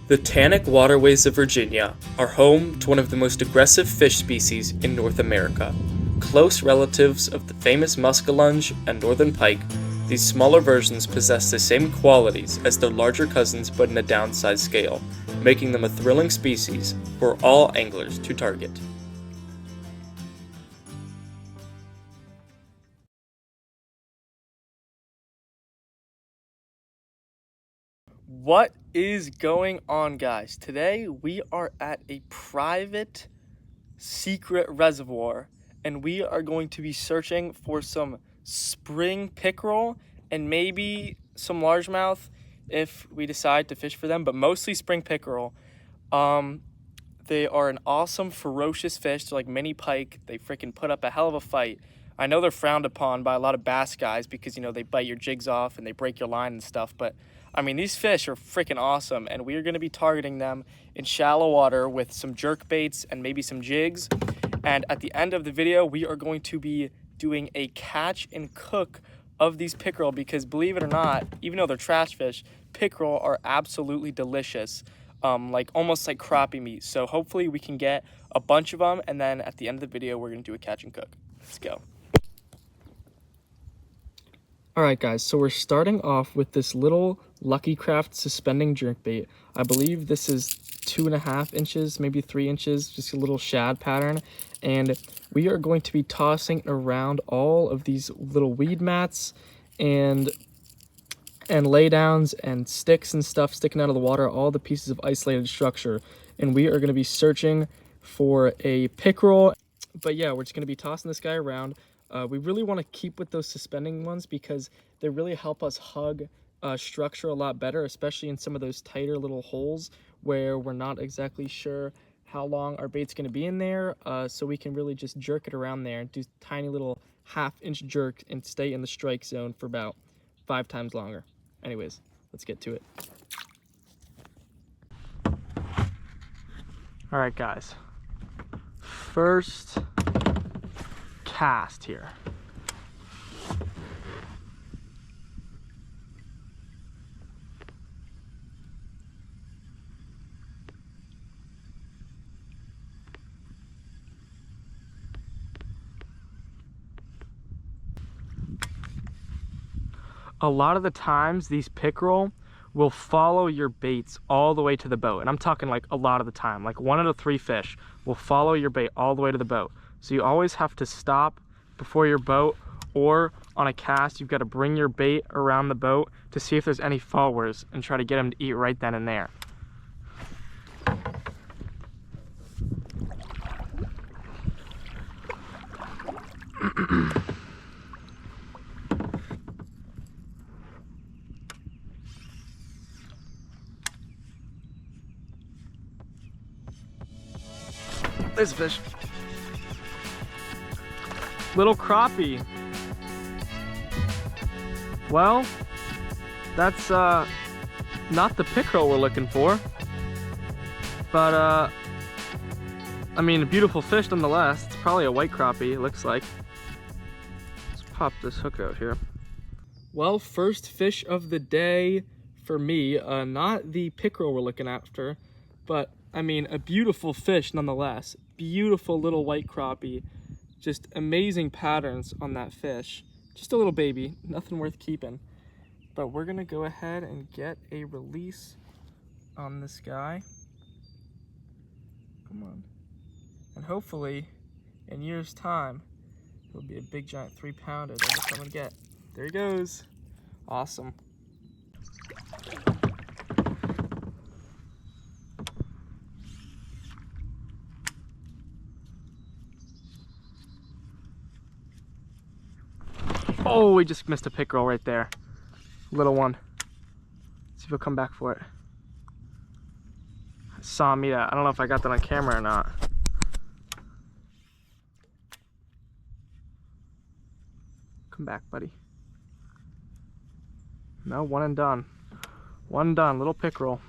The tannic waterways of Virginia are home to one of the most aggressive fish species in North America. Close relatives of the famous muskellunge and northern pike, these smaller versions possess the same qualities as their larger cousins but in a downsized scale, making them a thrilling species for all anglers to target. What is going on, guys? Today we are at a private secret reservoir and we are going to be searching for some spring pickerel and maybe some largemouth if we decide to fish for them, but mostly spring pickerel. They are an awesome, ferocious fish. They're like mini pike. They freaking put up a hell of a fight. I know they're frowned upon by a lot of bass guys because, you know, they bite your jigs off and they break your line and stuff. But, I mean, these fish are freaking awesome. And we are going to be targeting them in shallow water with some jerk baits and maybe some jigs. And at the end of the video, we are going to be doing a catch and cook of these pickerel because, believe it or not, even though they're trash fish, pickerel are absolutely delicious. Like almost like crappie meat. So hopefully we can get a bunch of them, and then at the end of the video we're gonna do a catch and cook. Let's go. All right, guys, so we're starting off with this little Lucky Craft suspending jerkbait. I believe this is 2.5 inches, maybe 3 inches, just a little shad pattern. And we are going to be tossing around all of these little weed mats and laydowns and sticks and stuff sticking out of the water, all the pieces of isolated structure. And we are going to be searching for a pickerel. But yeah, we're just going to be tossing this guy around. We really want to keep with those suspending ones because they really help us hug structure a lot better, especially in some of those tighter little holes where we're not exactly sure how long our bait's going to be in there. So we can really just jerk it around there and do tiny little 1/2 inch jerk and stay in the strike zone for about 5 times longer. Anyways, let's get to it. All right, guys. First cast here. A lot of the times these pickerel will follow your baits all the way to the boat. And I'm talking like a lot of the time, like 1 out of 3 fish will follow your bait all the way to the boat. So you always have to stop before your boat, or on a cast, you've got to bring your bait around the boat to see if there's any followers and try to get them to eat right then and there. There's a fish. Little crappie. Well, that's not the pickerel we're looking for. But I mean, a beautiful fish nonetheless. It's probably a white crappie, it looks like. Let's pop this hook out here. Well, first fish of the day for me. Not the pickerel we're looking after, but I mean, a beautiful fish nonetheless. Beautiful little white crappie. Just amazing patterns on that fish. Just a little baby, nothing worth keeping. But we're gonna go ahead and get a release on this guy. Come on. And hopefully, in years' time, he'll be a big giant 3-pounder that we'll come and get. There he goes. Awesome. Oh, we just missed a pickerel right there. Little one. Let's see if he'll come back for it. I saw me that. I don't know if I got that on camera or not. Come back, buddy. No, one and done. One done, little pickerel.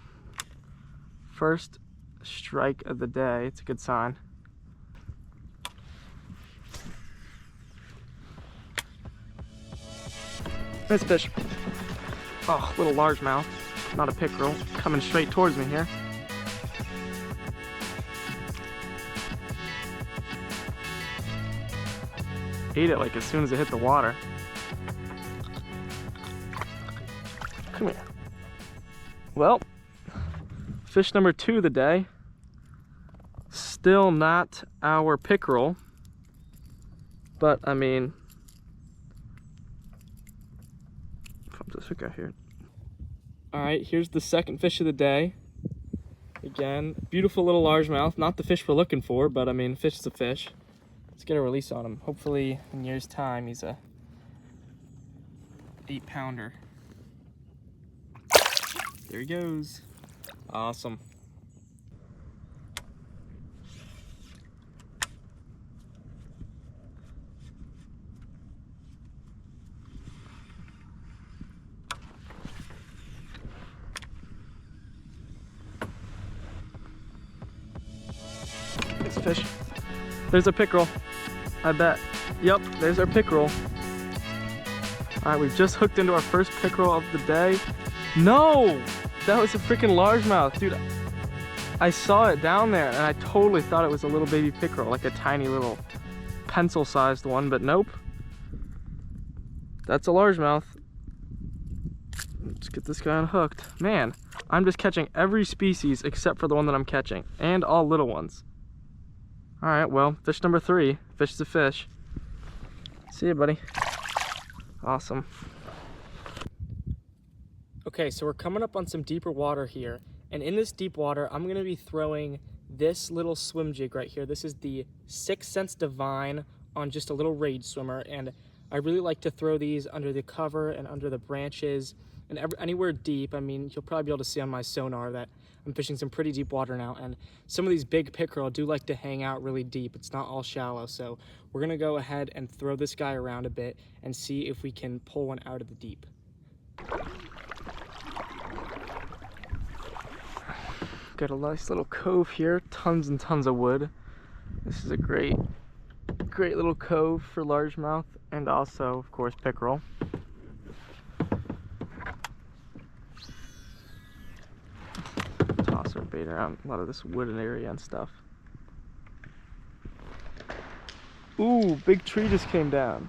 First strike of the day. It's a good sign. Nice fish. Oh, little largemouth, not a pickerel, coming straight towards me here. ate it like as soon as it hit the water. Come here. Well, fish number 2 of the day. Still not our pickerel, but I mean, pump this hook out here. All right, here's the second fish of the day. Again, beautiful little largemouth. Not the fish we're looking for, but I mean, fish is a fish. Let's get a release on him. Hopefully, in years' time, he's a 8-pounder. There he goes. Awesome. Nice fish. There's a pickerel, I bet. Yep, there's our pickerel. All right, we've just hooked into our first pickerel of the day. No, that was a freaking largemouth, dude. I saw it down there and I totally thought it was a little baby pickerel, like a tiny little pencil-sized one, but nope. That's a largemouth. Let's get this guy unhooked. Man, I'm just catching every species except for the one that I'm catching, and all little ones. All right, well, fish number 3. Fish is a fish. See you, buddy. Awesome. Okay, so we're coming up on some deeper water here. And in this deep water, I'm gonna be throwing this little swim jig right here. This is the 6 Sense Divine on just a little rage swimmer. And I really like to throw these under the cover and under the branches and anywhere deep. I mean, you'll probably be able to see on my sonar that I'm fishing some pretty deep water now. And some of these big pickerel do like to hang out really deep. It's not all shallow. So we're gonna go ahead and throw this guy around a bit and see if we can pull one out of the deep. Got a nice little cove here, tons and tons of wood. This is a great little cove for largemouth and also, of course, pickerel. Toss our bait around a lot of this wooden area and stuff. Ooh, big tree just came down.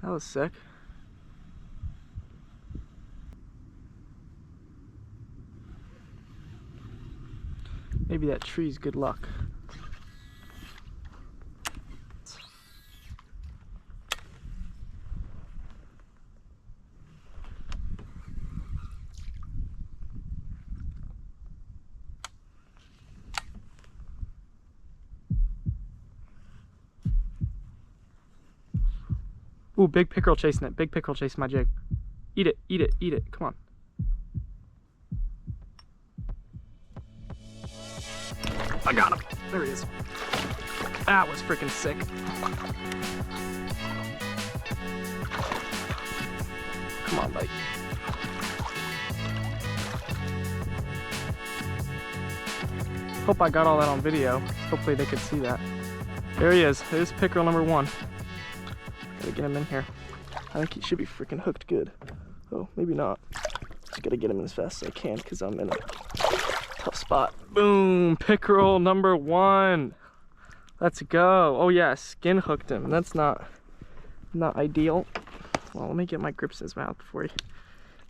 That was sick. Maybe that tree's good luck. Ooh, big pickerel chasing it. Big pickerel chasing my jig. Eat it, eat it, eat it. Come on. I got him. There he is. That was freaking sick. Come on, buddy. Hope I got all that on video. Hopefully they could see that. There he is. There's pickerel number 1. Gotta get him in here. I think he should be freaking hooked good. Oh, maybe not. Just gotta get him in as fast as I can because I'm in a tough spot. Boom, pickerel number 1. Let's go. Oh yeah, skin hooked him. That's not ideal. Well, let me get my grips in his mouth before he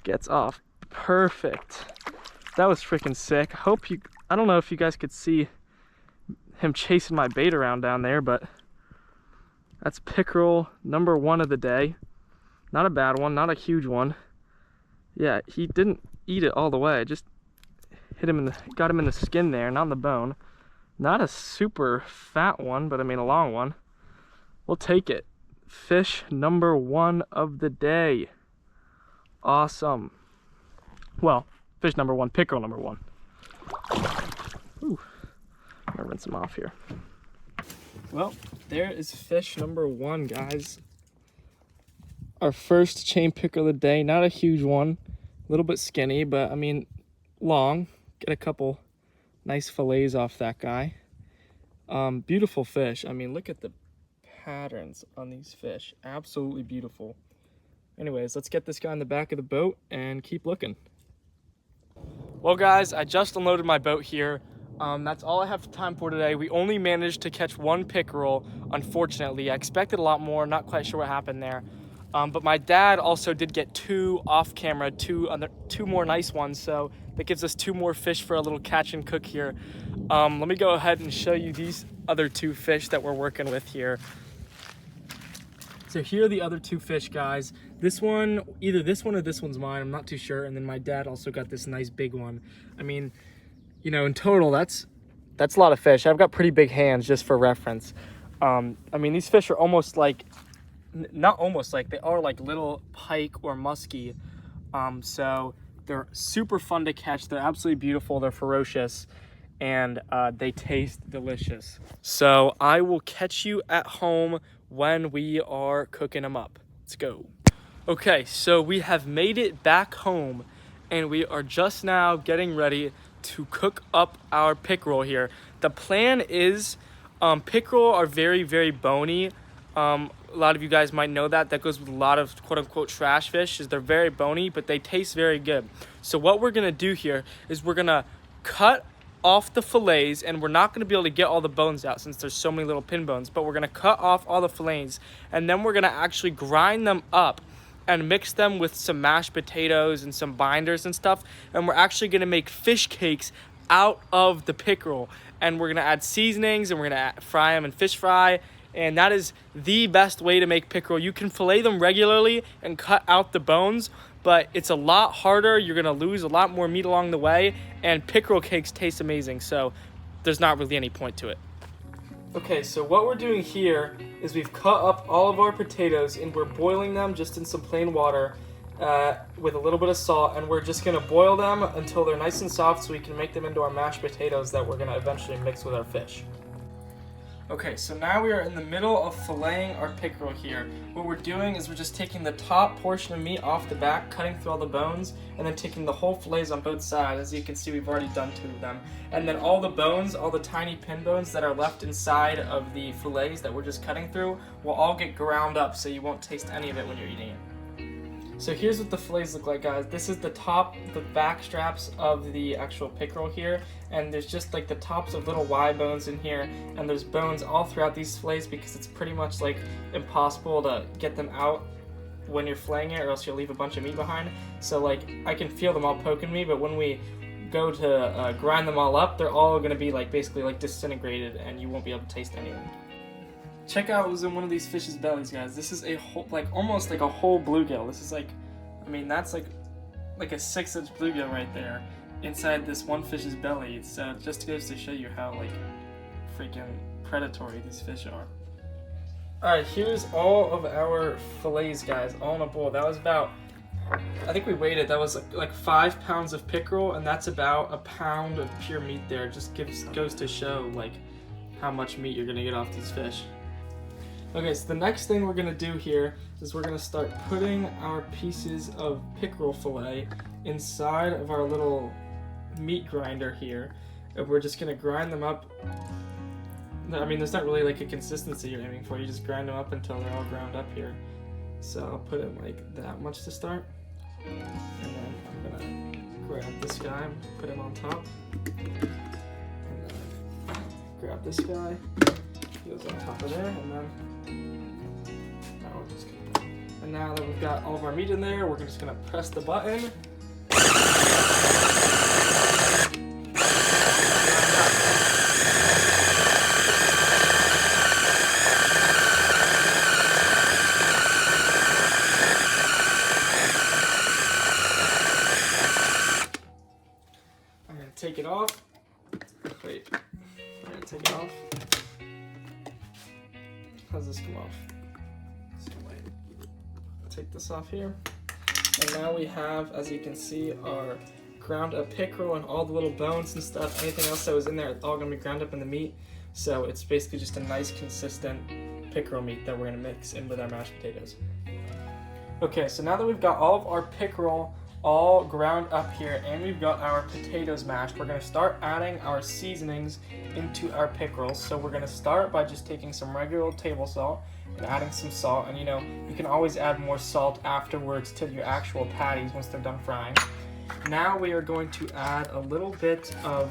gets off. Perfect. That was freaking sick. I don't know if you guys could see him chasing my bait around down there, but that's pickerel number 1 of the day. Not a bad one, not a huge one. Yeah, he didn't eat it all the way. Just hit him got him in the skin there, not in the bone. Not a super fat one, but I mean a long one. We'll take it. Fish number 1 of the day. Awesome. Well, fish number 1, pickerel number 1. Ooh, I'm gonna rinse him off here. Well, there is fish number 1, guys. Our first chain pickerel of the day. Not a huge one, a little bit skinny, but I mean long. Get a couple nice fillets off that guy. Beautiful fish. I mean, look at the patterns on these fish. Absolutely beautiful. Anyways, let's get this guy in the back of the boat and keep looking. Well guys, I just unloaded my boat here. That's all I have time for today. We only managed to catch one pickerel, unfortunately. I expected a lot more, not quite sure what happened there. But my dad also did get two off camera, two more nice ones, so that gives us 2 more fish for a little catch and cook here. Let me go ahead and show you these other 2 fish that we're working with here. So here are the other 2 fish, guys. This one, either this one or this one's mine, I'm not too sure. And then my dad also got this nice big one. I mean, you know, in total, that's a lot of fish. I've got pretty big hands, just for reference. I mean, these fish are almost like, not almost like, they are like little pike or muskie. So they're super fun to catch. They're absolutely beautiful. They're ferocious, and they taste delicious. So I will catch you at home when we are cooking them up. Let's go. Okay, so we have made it back home, and we are just now getting ready to cook up our pickerel here. The plan is, pickerel are very, very bony. A lot of you guys might know that. That goes with a lot of quote-unquote trash fish, is they're very bony, but they taste very good. So what we're gonna do here is we're gonna cut off the fillets, and we're not going to be able to get all the bones out since there's so many little pin bones, but we're going to cut off all the fillets, and then we're going to actually grind them up and mix them with some mashed potatoes and some binders and stuff, and we're actually going to make fish cakes out of the pickerel, and we're going to add seasonings, and we're going to fry them in fish fry, and that is the best way to make pickerel. You can fillet them regularly and cut out the bones, but it's a lot harder. You're gonna lose a lot more meat along the way, and pickerel cakes taste amazing, so there's not really any point to it. Okay, so what we're doing here is we've cut up all of our potatoes, and we're boiling them just in some plain water with a little bit of salt, and we're just gonna boil them until they're nice and soft so we can make them into our mashed potatoes that we're gonna eventually mix with our fish. Okay, so now we are in the middle of filleting our pickerel here. What we're doing is we're just taking the top portion of meat off the back, cutting through all the bones, and then taking the whole fillets on both sides. As you can see, we've already done 2 of them. And then all the bones, all the tiny pin bones that are left inside of the fillets that we're just cutting through will all get ground up, so you won't taste any of it when you're eating it. So here's what the fillets look like, guys. This is the back straps of the actual pickerel here, and there's just like the tops of little Y bones in here, and there's bones all throughout these fillets because it's pretty much like impossible to get them out when you're filleting it, or else you'll leave a bunch of meat behind. So like, I can feel them all poking me, but when we go to grind them all up, they're all gonna be like basically like disintegrated, and you won't be able to taste any of them. Check out what was in one of these fish's bellies, guys. This is a whole, like almost like a whole bluegill. This is like, I mean, that's like a 6-inch bluegill right there inside this one fish's belly. So it just goes to show you how like freaking predatory these fish are. Alright, here's all of our fillets, guys, all in a bowl. That was about, I think we weighed it, that was like 5 pounds of pickerel, and that's about a pound of pure meat there. It just goes to show like how much meat you're gonna get off these fish. Okay, so the next thing we're gonna do here is we're gonna start putting our pieces of pickerel fillet inside of our little meat grinder here, and we're just gonna grind them up. I mean, there's not really like a consistency you're aiming for. You just grind them up until they're all ground up here. So I'll put it like that much to start, and then I'm gonna grab this guy and put him on top, and then grab this guy. He goes on top of there, and then and now that we've got all of our meat in there, we're just gonna press the button. I'm gonna take it off. Wait, I'm gonna take it off. How does this come off? So wait, take this off here. And now we have, as you can see, our ground up pickerel and all the little bones and stuff. Anything else that was in there, it's all gonna be ground up in the meat. So it's basically just a nice, consistent pickerel meat that we're gonna mix in with our mashed potatoes. Okay, so now that we've got all of our pickerel all ground up here and we've got our potatoes mashed, we're gonna start adding our seasonings into our pickerel. So we're gonna start by just taking some regular table salt and adding some salt, and you know, you can always add more salt afterwards to your actual patties once they're done frying. Now we are going to add a little bit of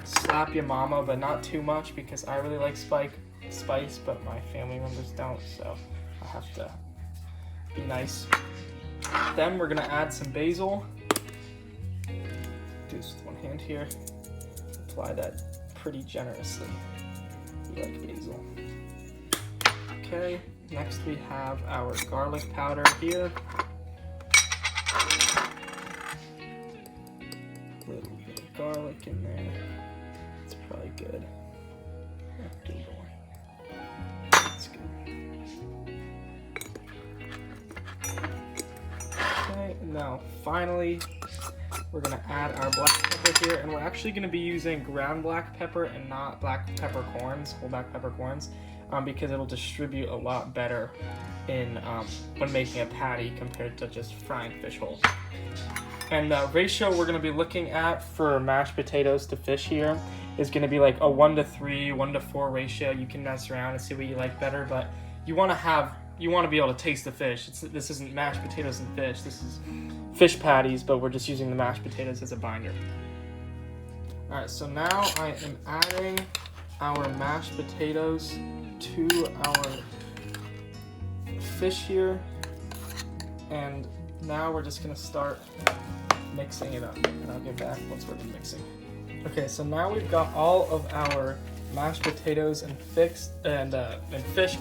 slap your mama, but not too much because I really like spice, but my family members don't, so I have to be nice. Then we're gonna add some basil. Do this with one hand here. Apply that pretty generously. We like basil. Okay, next we have our garlic powder here. A little bit of garlic in there. It's probably good. Do more. That's good. Okay, now finally, we're gonna add our black pepper here, and we're actually gonna be using ground black pepper and not black peppercorns, whole black peppercorns, because it'll distribute a lot better in when making a patty compared to just frying fish whole. And the ratio we're gonna be looking at for mashed potatoes to fish here is gonna be like a 1-to-3, 1-to-4 ratio. You can mess around and see what you like better, but you wanna be able to taste the fish. This isn't mashed potatoes and fish. This is fish patties, but we're just using the mashed potatoes as a binder. All right, so now I am adding our mashed potatoes to our fish here, and now we're just gonna start mixing it up, and I'll get back once we're done mixing. Okay, so now we've got all of our mashed potatoes and fish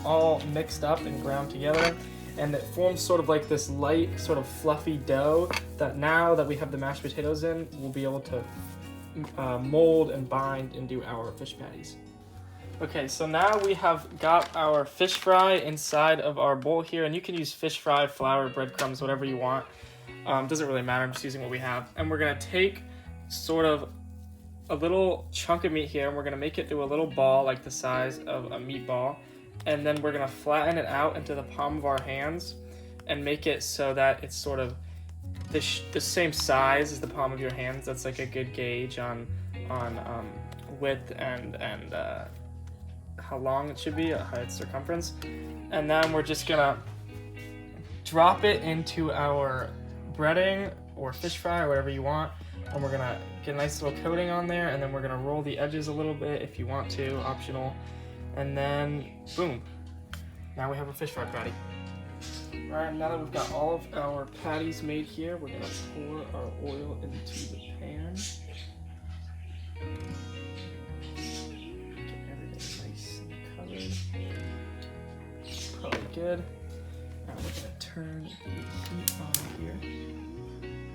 all mixed up and ground together, and it forms sort of like this light, sort of fluffy dough that now that we have the mashed potatoes in, we'll be able to mold and bind into our fish patties. Okay, so now we have got our fish fry inside of our bowl here, and you can use fish fry, flour, breadcrumbs, whatever you want. Doesn't really matter, I'm just using what we have. And we're gonna take sort of a little chunk of meat here, and we're gonna make it into a little ball like the size of a meatball. And then we're gonna flatten it out into the palm of our hands and make it so that it's sort of the same size as the palm of your hands. That's like a good gauge on width and how long it should be, its circumference. And then we're just gonna drop it into our breading or fish fry or whatever you want, and we're gonna get a nice little coating on there, and then we're gonna roll the edges a little bit if you want to, optional, and then boom, now we have a fish fry patty. All right, now that we've got all of our patties made here, we're gonna pour our oil into the pan. Probably good. Now we're gonna turn the heat on here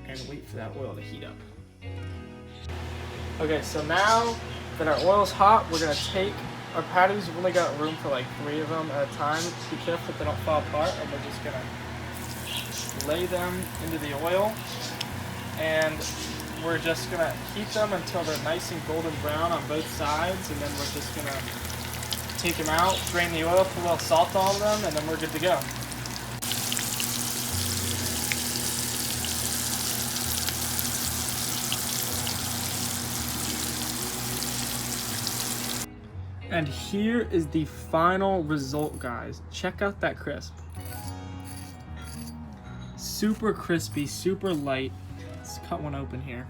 and wait for that oil to heat up. Okay, so now that our oil's hot, we're gonna take our patties. We've only got room for like 3 of them at a time. Be careful that they don't fall apart, and we're just gonna lay them into the oil, and we're just gonna heat them until they're nice and golden brown on both sides, and then we're just gonna take them out, drain the oil, put a little salt on them, and then we're good to go. And here is the final result, guys. Check out that crisp. Super crispy, super light. Let's cut one open here.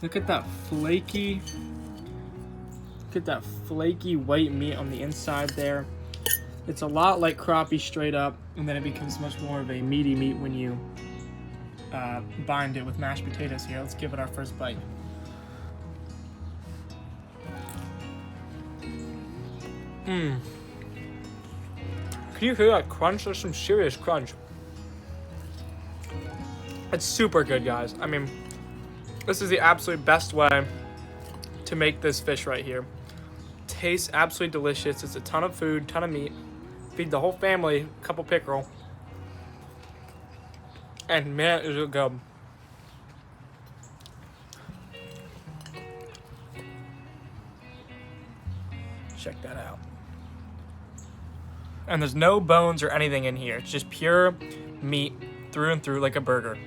Look at that flaky white meat on the inside there. It's a lot like crappie straight up, and then it becomes much more of a meaty meat when you bind it with mashed potatoes here. Let's give it our first bite. Can you hear that crunch? There's some serious crunch. It's super good, guys. I mean, this is the absolute best way to make this fish right here. Tastes absolutely delicious. It's a ton of food, ton of meat. Feed the whole family a couple pickerel. And man, is it good. Check that out. And there's no bones or anything in here. It's just pure meat through and through like a burger.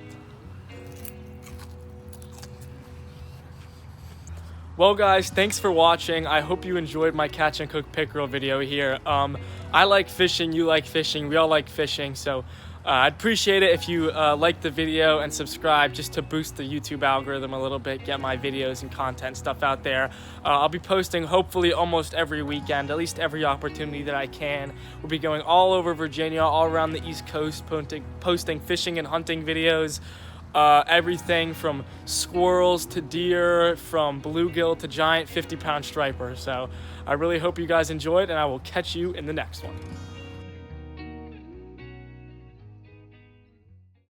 Well guys, thanks for watching. I hope you enjoyed my catch and cook pickerel video here. I like fishing, you like fishing, we all like fishing, so I'd appreciate it if you like the video and subscribe just to boost the YouTube algorithm a little bit, get my videos and content stuff out there. I'll be posting hopefully almost every weekend, at least every opportunity that I can. We'll be going all over Virginia, all around the East Coast, posting fishing and hunting videos. Everything from squirrels to deer, from bluegill to giant 50-pound striper. So I really hope you guys enjoyed, and I will catch you in the next one.